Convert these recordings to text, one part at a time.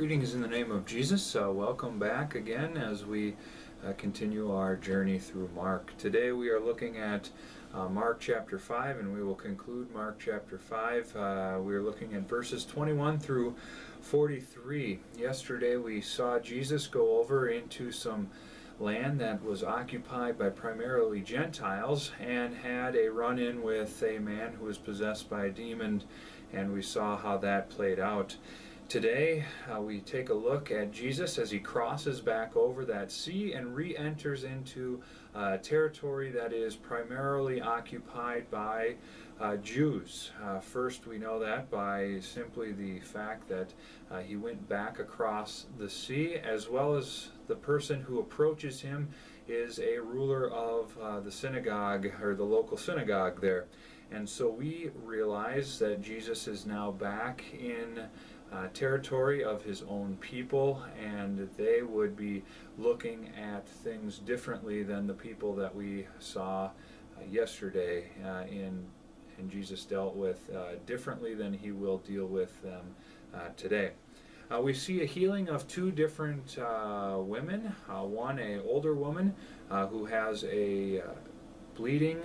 Greetings in the name of Jesus. Welcome back again as we continue our journey through Mark. Today we are looking at Mark chapter 5, and we will conclude Mark chapter 5. We are looking at verses 21 through 43. Yesterday we saw Jesus go over into some land that was occupied by primarily Gentiles and had a run-in with a man who was possessed by a demon, and we saw how that played out. Today, we take a look at Jesus as he crosses back over that sea and re-enters into territory that is primarily occupied by Jews. First, we know that by simply the fact that he went back across the sea, as well as the person who approaches him is a ruler of the synagogue, or the local synagogue there. And so we realize that Jesus is now back in territory of his own people, and they would be looking at things differently than the people that we saw yesterday, and Jesus dealt with differently than he will deal with them today. We see a healing of two different women. One, an older woman who has a bleeding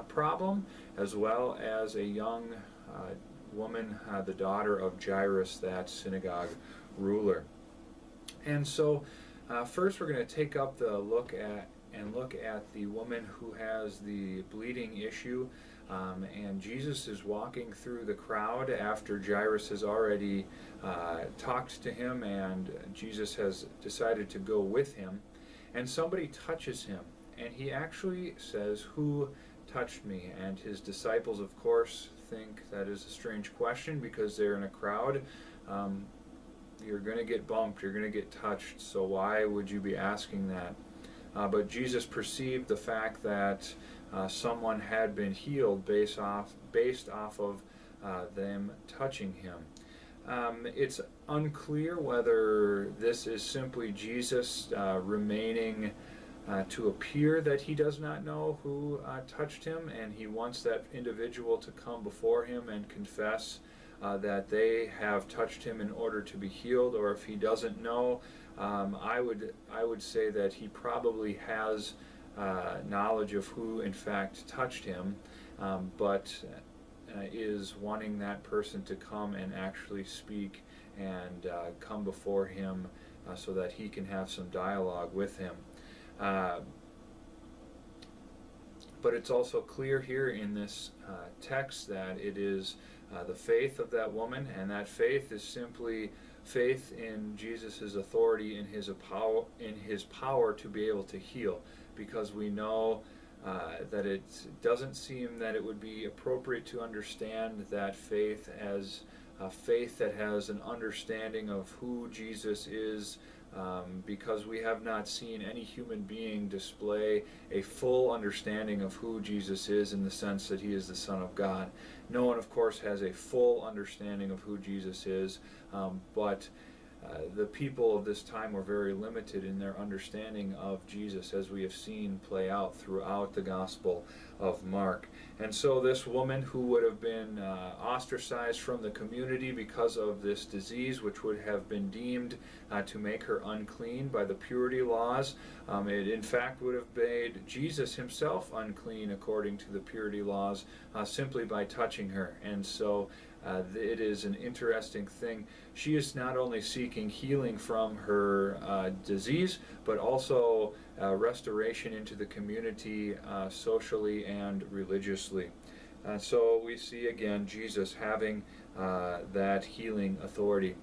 problem, as well as a young woman, the daughter of Jairus, that synagogue ruler. And so first we're going to take up the look at the woman who has the bleeding issue, and Jesus is walking through the crowd after Jairus has already talked to him, and Jesus has decided to go with him, and somebody touches him, and he actually says, "Who touched me?" And his disciples, of course, think that is a strange question because they're in a crowd. You're going to get bumped, you're going to get touched, so why would you be asking that? But Jesus perceived the fact that someone had been healed based off of them touching him. It's unclear whether this is simply Jesus remaining to appear that he does not know who touched him, and he wants that individual to come before him and confess that they have touched him in order to be healed, or if he doesn't know, I would say that he probably has knowledge of who in fact touched him, but is wanting that person to come and actually speak and come before him so that he can have some dialogue with him. But it's also clear here in this text that it is the faith of that woman, and that faith is simply faith in Jesus' authority, in his power to be able to heal, because we know that it doesn't seem that it would be appropriate to understand that faith as a faith that has an understanding of who Jesus is, because we have not seen any human being display a full understanding of who Jesus is in the sense that he is the Son of God. No one, of course, has a full understanding of who Jesus is, but the people of this time were very limited in their understanding of Jesus, as we have seen play out throughout the Gospel of Mark. And so this woman, who would have been ostracized from the community because of this disease, which would have been deemed to make her unclean by the purity laws, it in fact would have made Jesus himself unclean according to the purity laws, simply by touching her. And so it is an interesting thing. She is not only seeking healing from her disease, but also restoration into the community socially and religiously. So we see again Jesus having that healing authority.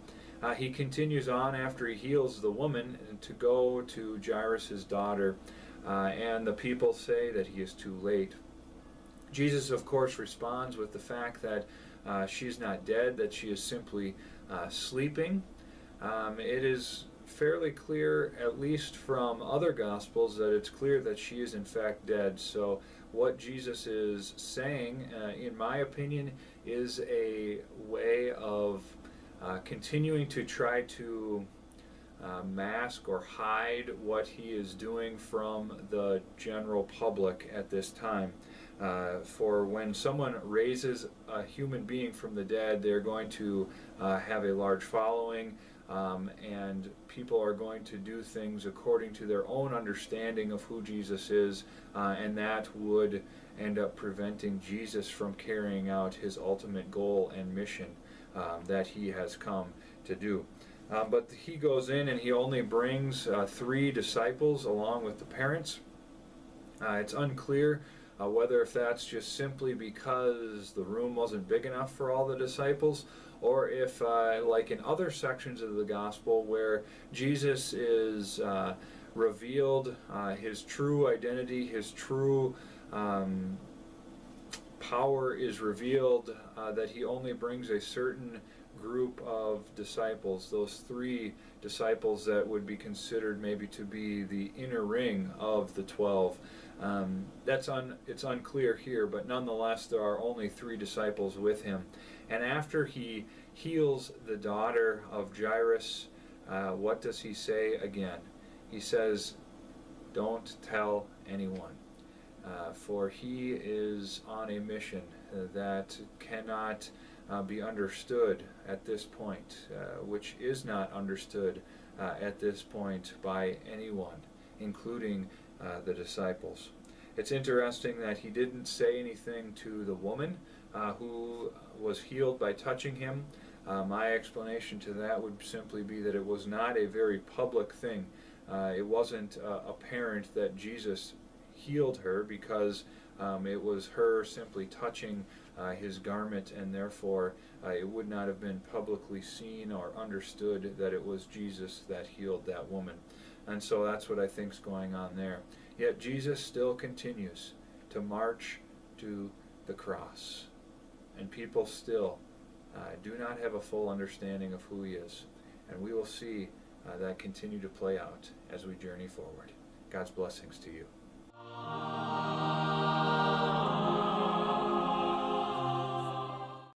He continues on after he heals the woman to go to Jairus' daughter, and the people say that he is too late. Jesus, of course, responds with the fact that she's not dead, that she is simply sleeping. It is fairly clear, at least from other Gospels, that it's clear that she is in fact dead. So what Jesus is saying, in my opinion, is a way of continuing to try to mask or hide what he is doing from the general public at this time. For when someone raises a human being from the dead, they're going to have a large following. and people are going to do things according to their own understanding of who Jesus is, and that would end up preventing Jesus from carrying out his ultimate goal and mission that he has come to do. But he goes in and he only brings 3 disciples along with the parents. It's unclear whether if that's just simply because the room wasn't big enough for all the disciples, or if, like in other sections of the gospel where Jesus is revealed, his true identity, his true power is revealed, that he only brings a certain group of disciples, those 3 disciples that would be considered maybe to be the inner ring of the 12. It's unclear here, but nonetheless there are only 3 disciples with him. And after he heals the daughter of Jairus, what does he say again? He says, "Don't tell anyone." For he is on a mission that cannot be understood at this point, which is not understood at this point by anyone, including the disciples. It's interesting that he didn't say anything to the woman who was healed by touching him. My explanation to that would simply be that it was not a very public thing. It wasn't apparent that Jesus healed her because it was her simply touching his garment, and therefore it would not have been publicly seen or understood that it was Jesus that healed that woman. And so that's what I think is going on there. Yet Jesus still continues to march to the cross, and people still do not have a full understanding of who he is. And we will see that continue to play out as we journey forward. God's blessings to you.